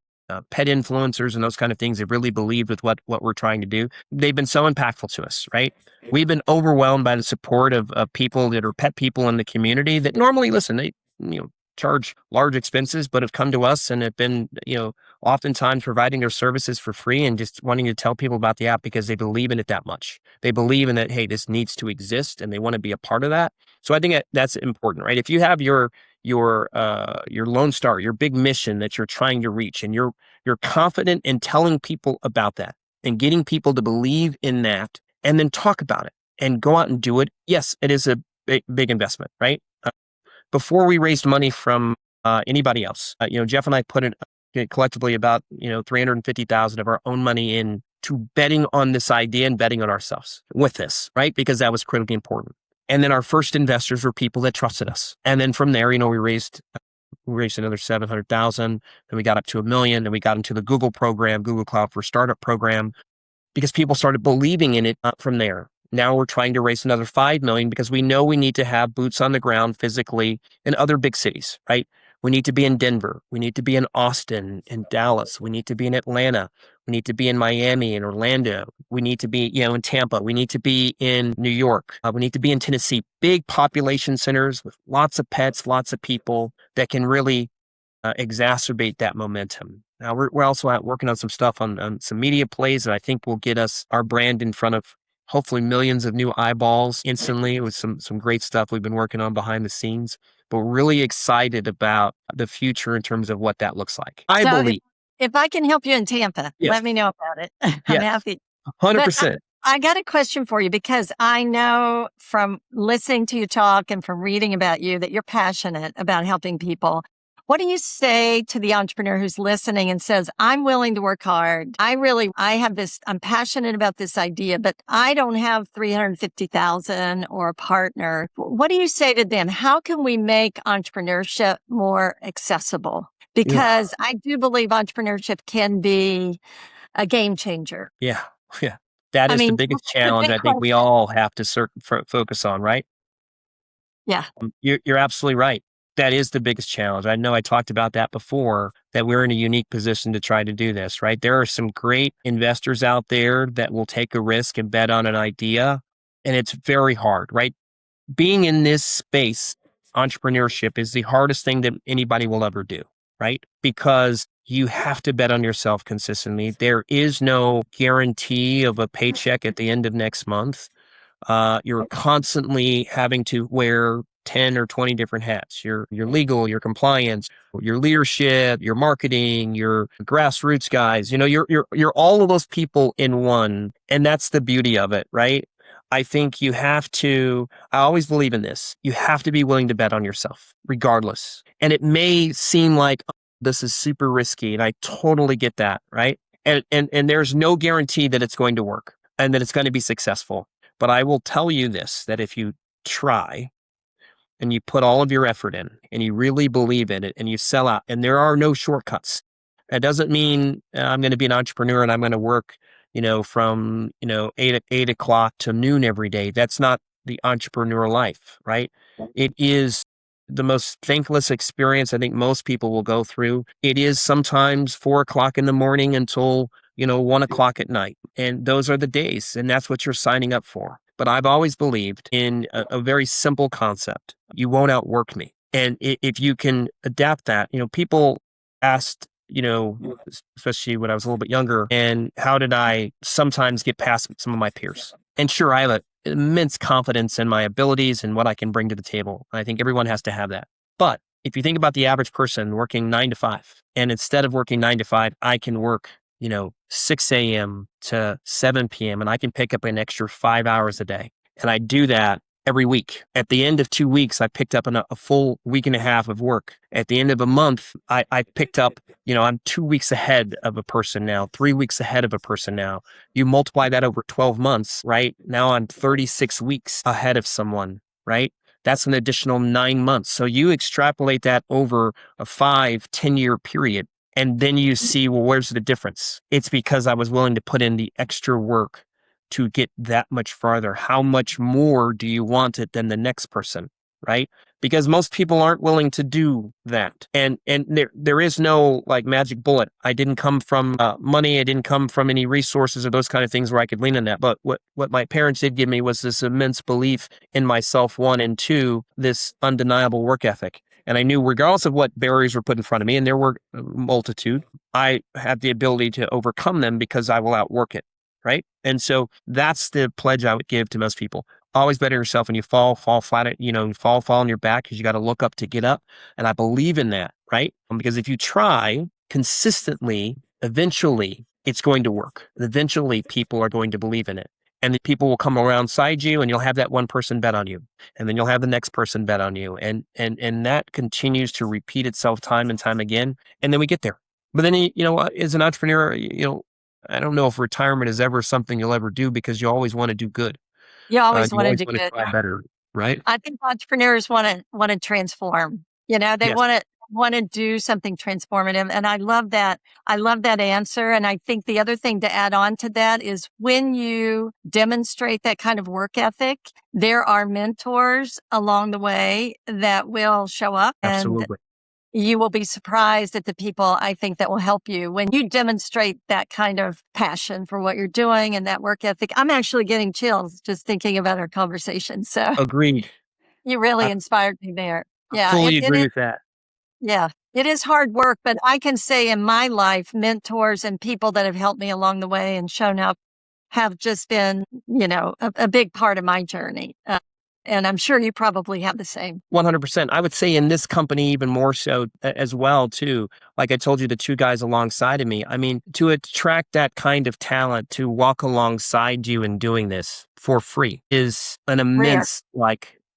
pet influencers and those kind of things that really believed with what we're trying to do, they've been so impactful to us, right? We've been overwhelmed by the support of people that are pet people in the community that normally, listen, they charge large expenses, but have come to us and have been, oftentimes providing their services for free and just wanting to tell people about the app because they believe in it that much. They believe in that, hey, this needs to exist and they want to be a part of that. So I think that's important, right? If you have your Lone Star, your big mission that you're trying to reach, and you're confident in telling people about that and getting people to believe in that and then talk about it and go out and do it. Yes, it is a big investment, right? Before we raised money from anybody else, Jeff and I put in collectively about 350,000 of our own money in to betting on this idea and betting on ourselves with this, right? Because that was critically important. And then our first investors were people that trusted us. And then from there, we raised another 700,000, and we got up to $1 million, and we got into the Google program, Google Cloud for Startup program, because people started believing in it from there. Now we're trying to raise another 5 million because we know we need to have boots on the ground physically in other big cities, right? We need to be in Denver. We need to be in Austin, in Dallas. We need to be in Atlanta. We need to be in Miami and Orlando. We need to be, in Tampa. We need to be in New York. We need to be in Tennessee. Big population centers with lots of pets, lots of people that can really exacerbate that momentum. Now we're also out working on some stuff on some media plays that I think will get us our brand in front of hopefully millions of new eyeballs instantly with some great stuff we've been working on behind the scenes. But we're really excited about the future in terms of what that looks like. I believe. If I can help you in Tampa, Yes. let me know about it. I'm Yes. happy. 100%. I got a question for you because I know from listening to you talk and from reading about you that you're passionate about helping people. What do you say to the entrepreneur who's listening and says, I'm willing to work hard. I'm passionate about this idea, but I don't have 350,000 or a partner. What do you say to them? How can we make entrepreneurship more accessible? Because I do believe entrepreneurship can be a game changer. Yeah. That is the biggest challenge I think we all have to focus on, right? Yeah. You're absolutely right. That is the biggest challenge. I know I talked about that before, that we're in a unique position to try to do this, right? There are some great investors out there that will take a risk and bet on an idea, and it's very hard, right? Being in this space, entrepreneurship is the hardest thing that anybody will ever do, right? Because you have to bet on yourself consistently. There is no guarantee of a paycheck at the end of next month. You're constantly having to wear 10 or 20 different hats. Your legal, your compliance, your leadership, your marketing, your grassroots guys. You're all of those people in one, and that's the beauty of it, right? I think I always believe in this. You have to be willing to bet on yourself, regardless. And it may seem like this is super risky, and I totally get that, right? And there's no guarantee that it's going to work and that it's going to be successful. But I will tell you this, that if you try and you put all of your effort in and you really believe in it and you sell out, and there are no shortcuts. That doesn't mean I'm going to be an entrepreneur and I'm going to work, from, 8 o'clock to noon every day. That's not the entrepreneur life, right? It is the most thankless experience I think most people will go through. It is sometimes 4 o'clock in the morning until 1 o'clock at night. And those are the days, and that's what you're signing up for. But I've always believed in a very simple concept. You won't outwork me. And if you can adapt that, people asked, especially when I was a little bit younger, and how did I sometimes get past some of my peers? And sure, I have an immense confidence in my abilities and what I can bring to the table. I think everyone has to have that. But if you think about the average person working 9 to 5, and instead of working 9 to 5, I can work 6 a.m. to 7 p.m. and I can pick up an extra 5 hours a day. And I do that every week. At the end of 2 weeks, I picked up a full week and a half of work. At the end of a month, I picked up, I'm 2 weeks ahead of a person now, 3 weeks ahead of a person now. You multiply that over 12 months, right? Now I'm 36 weeks ahead of someone, right? That's an additional 9 months. So you extrapolate that over a 5-10-year period. And then you see, well, where's the difference? It's because I was willing to put in the extra work to get that much farther. How much more do you want it than the next person, right? Because most people aren't willing to do that. And there is no like magic bullet. I didn't come from money. I didn't come from any resources or those kind of things where I could lean on that. But what my parents did give me was this immense belief in myself, one, and two, this undeniable work ethic. And I knew regardless of what barriers were put in front of me, and there were a multitude, I had the ability to overcome them because I will outwork it. Right. And so that's the pledge I would give to most people. Always better yourself. When you fall flat, you fall on your back because you got to look up to get up. And I believe in that. Right. Because if you try consistently, eventually it's going to work. Eventually people are going to believe in it. And the people will come alongside you and you'll have that one person bet on you. And then you'll have the next person bet on you. And that continues to repeat itself time and time again. And then we get there. But then, as an entrepreneur, I don't know if retirement is ever something you'll ever do because you always want to do good. You always You want to always do want to good. try better, right? I think entrepreneurs want to transform. They Yes, want to do something transformative. And I love that. I love that answer. And I think the other thing to add on to that is when you demonstrate that kind of work ethic, there are mentors along the way that will show up, and absolutely. you will be surprised at the people, I think, that will help you when you demonstrate that kind of passion for what you're doing and that work ethic. I'm actually getting chills just thinking about our conversation. So Agreed. you really I inspired me there. Yeah, fully it agree is. with that. Yeah, it is hard work, but I can say in my life, mentors and people that have helped me along the way and shown up have just been, a big part of my journey. And I'm sure you probably have the same. 100%. I would say in this company, even more so as well, too. Like I told you, the two guys alongside of me, I mean, to attract that kind of talent to walk alongside you in doing this for free is an Rare. immense,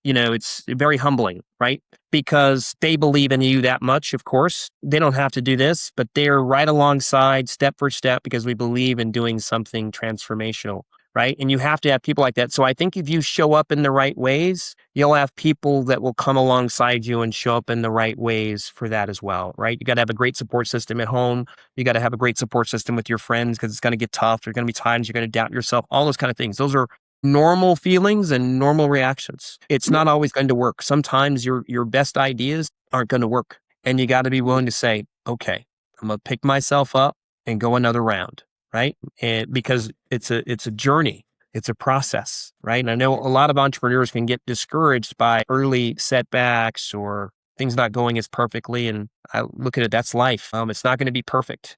it's very humbling, right? Because they believe in you that much, of course. They don't have to do this, but they're right alongside step for step because we believe in doing something transformational. Right. And you have to have people like that. So I think if you show up in the right ways, you'll have people that will come alongside you and show up in the right ways for that as well. Right. You got to have a great support system at home. You got to have a great support system with your friends because it's going to get tough. There's going to be times you're going to doubt yourself, all those kind of things. Those are normal feelings and normal reactions. It's not always going to work. Sometimes your best ideas aren't going to work. And you got to be willing to say, okay, I'm going to pick myself up and go another round. Right. And because it's a journey, it's a process. Right. And I know a lot of entrepreneurs can get discouraged by early setbacks or things not going as perfectly. And I look at it, that's life. It's not going to be perfect.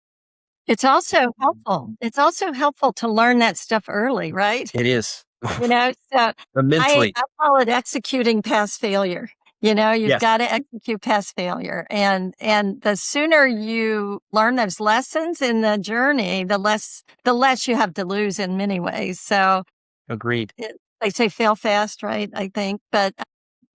It's also helpful. It's also helpful to learn that stuff early, right? It is. So I Immensely. call it executing past failure. You've Yes, got to execute past failure. And the sooner you learn those lessons in the journey, the less you have to lose in many ways. So agreed. they say fail fast, right? I think. But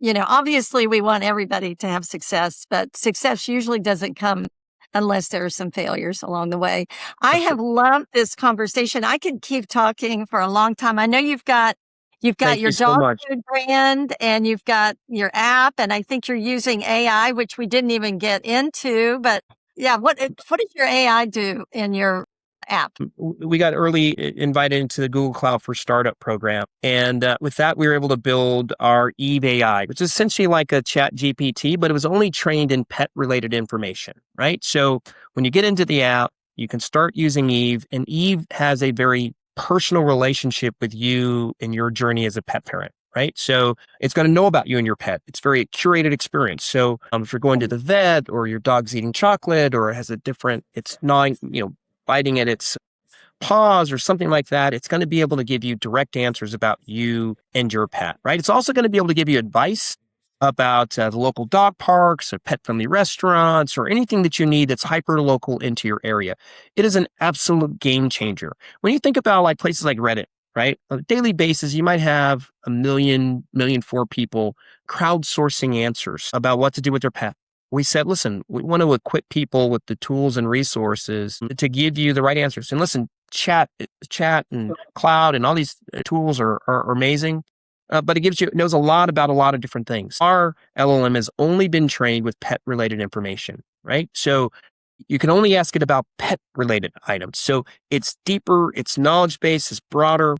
obviously we want everybody to have success, but success usually doesn't come unless there are some failures along the way. I have loved this conversation. I could keep talking for a long time. I know you've got Thank your you so dog much. food brand and you've got your app, and I think you're using AI, which we didn't even get into. But yeah, what does your AI do in your app? We got early invited into the Google Cloud for Startup program. And with that, we were able to build our Eve AI, which is essentially like a chat GPT, but it was only trained in pet related information, right? So when you get into the app, you can start using Eve, and Eve has a very personal relationship with you and your journey as a pet parent. Right. So it's going to know about you and your pet. It's very curated experience. So if you're going to the vet or your dog's eating chocolate or it has it's gnawing, biting at its paws or something like that, it's going to be able to give you direct answers about you and your pet, right? It's also going to be able to give you advice about the local dog parks or pet-friendly restaurants or anything that you need that's hyper-local into your area. It is an absolute game changer. When you think about like places like Reddit, right? On a daily basis, you might have a million, four people crowdsourcing answers about what to do with their pet. We said, listen, we want to equip people with the tools and resources to give you the right answers. And listen, chat and cloud and all these tools are amazing, but it knows a lot about a lot of different things. Our LLM has only been trained with pet related information, right? So you can only ask it about pet related items. So it's deeper, its knowledge base is broader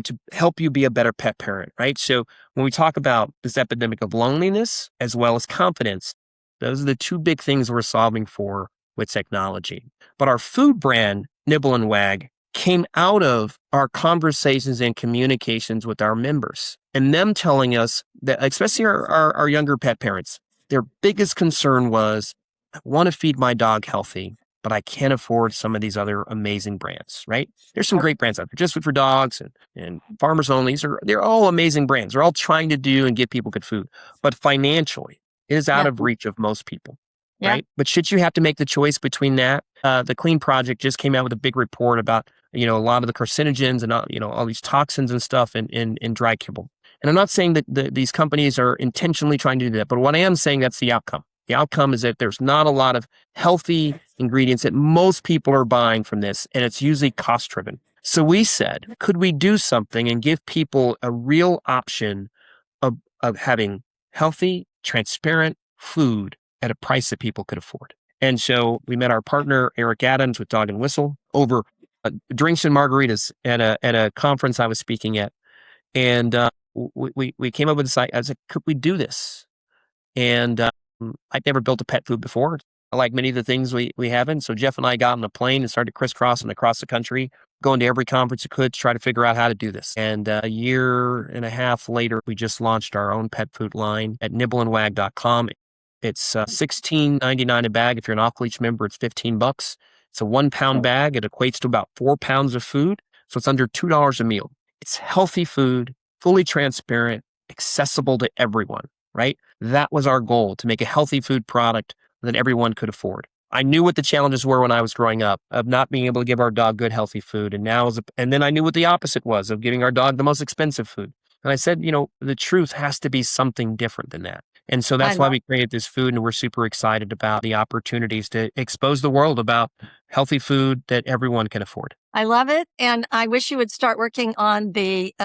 to help you be a better pet parent, right? So when we talk about this epidemic of loneliness as well as confidence, those are the two big things we're solving for with technology. But our food brand, Nibble and Wag, came out of our conversations and communications with our members and them telling us that, especially our younger pet parents, Their biggest concern was, I want to feed my dog healthy, but I can't afford some of these other amazing brands, right? There's some great brands out there, Just Food for Dogs and Farmers Only. They're all amazing brands. They're all trying to do and give people good food. But financially, it is out Yeah. of reach of most people, Yeah. right? But should you have to make the choice between that, the Clean Project just came out with a big report about, a lot of the carcinogens and, all these toxins and stuff in dry kibble. And I'm not saying that these companies are intentionally trying to do that, but what I am saying, that's the outcome. The outcome is that there's not a lot of healthy ingredients that most people are buying from this, and it's usually cost driven. So we said, could we do something and give people a real option of having healthy, transparent food at a price that people could afford? And so we met our partner, Eric Adams, with Dog and Whistle over drinks and margaritas at a conference I was speaking at. And we came up with this. I was like, could we do this? And I'd never built a pet food before. Like many of the things we haven't. So Jeff and I got on a plane and started crisscrossing across the country, going to every conference we could to try to figure out how to do this. And a year and a half later, we just launched our own pet food line at nibbleandwag.com. It's $16.99 a bag. If you're an Offleash'd member, it's $15. It's a 1 pound bag. It equates to about 4 pounds of food. So it's under $2 a meal. It's healthy food, fully transparent, accessible to everyone, right? That was our goal, to make a healthy food product that everyone could afford. I knew what the challenges were when I was growing up of not being able to give our dog good, healthy food. And then I knew what the opposite was of giving our dog the most expensive food. And I said, the truth has to be something different than that. And so that's why we created this food, and we're super excited about the opportunities to expose the world about healthy food that everyone can afford. I love it. And I wish you would start working on the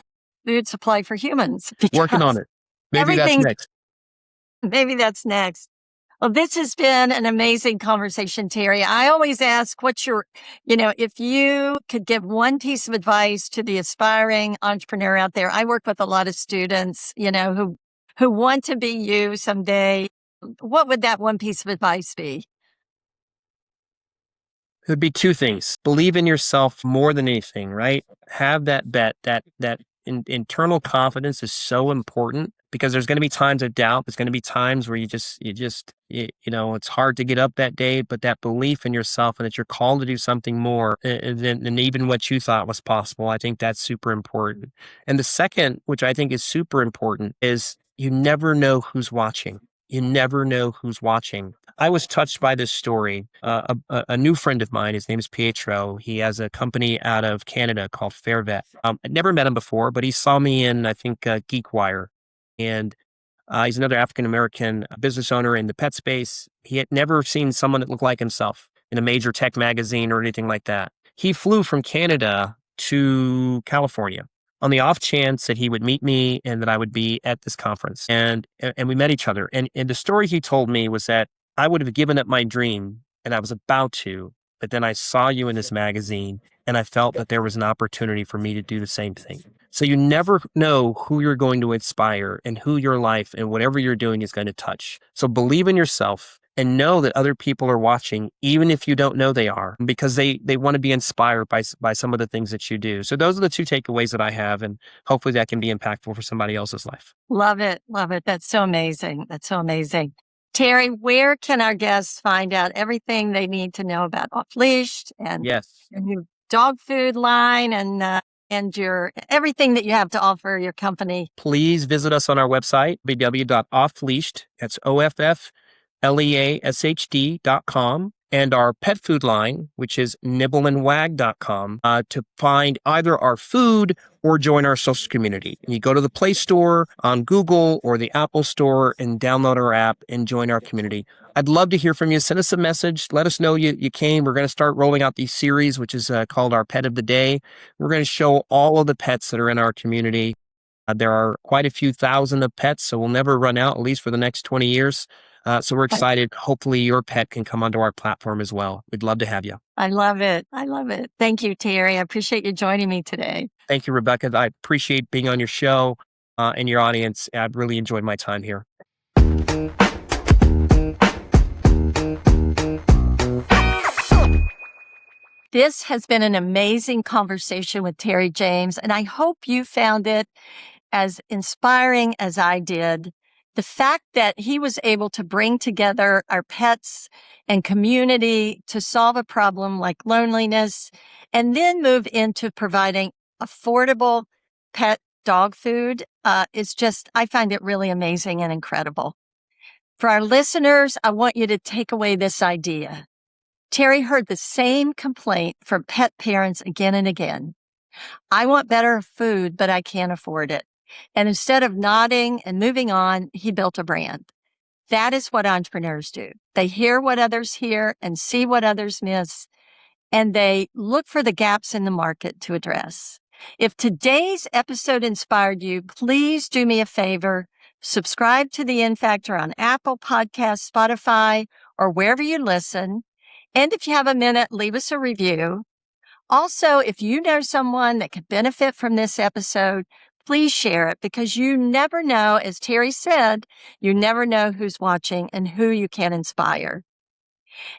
food supply for humans. Working on it. Maybe that's next. Maybe that's next. Well, this has been an amazing conversation, Terry. I always ask, what's your, if you could give one piece of advice to the aspiring entrepreneur out there. I work with a lot of students, who want to be you someday. What would that one piece of advice be? It would be two things. Believe in yourself more than anything, right? Have that bet, that internal confidence is so important, because there's going to be times of doubt. There's going to be times where it's hard to get up that day, but that belief in yourself and that you're called to do something more than even what you thought was possible. I think that's super important. And the second, which I think is super important, is you never know who's watching. You never know who's watching. I was touched by this story. A new friend of mine, his name is Pietro. He has a company out of Canada called FairVet. I'd never met him before, but he saw me in, I think, GeekWire. And he's another African-American business owner in the pet space. He had never seen someone that looked like himself in a major tech magazine or anything like that. He flew from Canada to California on the off chance that he would meet me and that I would be at this conference. And we met each other. And the story he told me was that I would have given up my dream, and I was about to, but then I saw you in this magazine and I felt that there was an opportunity for me to do the same thing. So you never know who you're going to inspire and who your life and whatever you're doing is going to touch. So believe in yourself and know that other people are watching, even if you don't know they are, because they want to be inspired by some of the things that you do. So those are the two takeaways that I have, and hopefully that can be impactful for somebody else's life. Love it. Love it. That's so amazing. That's so amazing. Terry, where can our guests find out everything they need to know about Offleash'd and your new dog food line and your everything that you have to offer your company? Please visit us on our website, www.offleash'd, that's OFFLEASHD.com, and our pet food line, which is nibbleandwag.com, to find either our food or join our social community. You go to the Play Store on Google or the Apple Store and download our app and join our community. I'd love to hear from you. Send us a message. Let us know you came. We're going to start rolling out these series, which is called our Pet of the Day. We're going to show all of the pets that are in our community. There are quite a few thousand of pets, so we'll never run out, at least for the next 20 years. So we're excited. Hopefully your pet can come onto our platform as well. We'd love to have you. I love it. I love it. Thank you, Terry. I appreciate you joining me today. Thank you, Rebecca. I appreciate being on your show and your audience. I've really enjoyed my time here. This has been an amazing conversation with Terry James, and I hope you found it as inspiring as I did. The fact that he was able to bring together our pets and community to solve a problem like loneliness and then move into providing affordable pet dog food is just, I find it really amazing and incredible. For our listeners, I want you to take away this idea. Terry heard the same complaint from pet parents again and again. I want better food, but I can't afford it. And instead of nodding and moving on, he built a brand. That is what entrepreneurs do. They hear what others hear and see what others miss, and they look for the gaps in the market to address. If today's episode inspired you, please do me a favor. Subscribe to The N Factor on Apple Podcasts, Spotify, or wherever you listen. And if you have a minute, leave us a review. Also, if you know someone that could benefit from this episode, please share it because you never know, as Terry said, you never know who's watching and who you can inspire.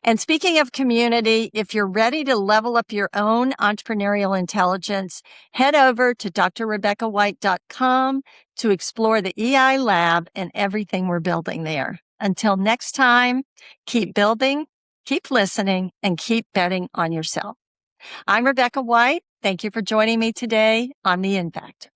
And speaking of community, if you're ready to level up your own entrepreneurial intelligence, head over to drrebeccawhite.com to explore the EI Lab and everything we're building there. Until next time, keep building, keep listening, and keep betting on yourself. I'm Rebecca White. Thank you for joining me today on The N Factor.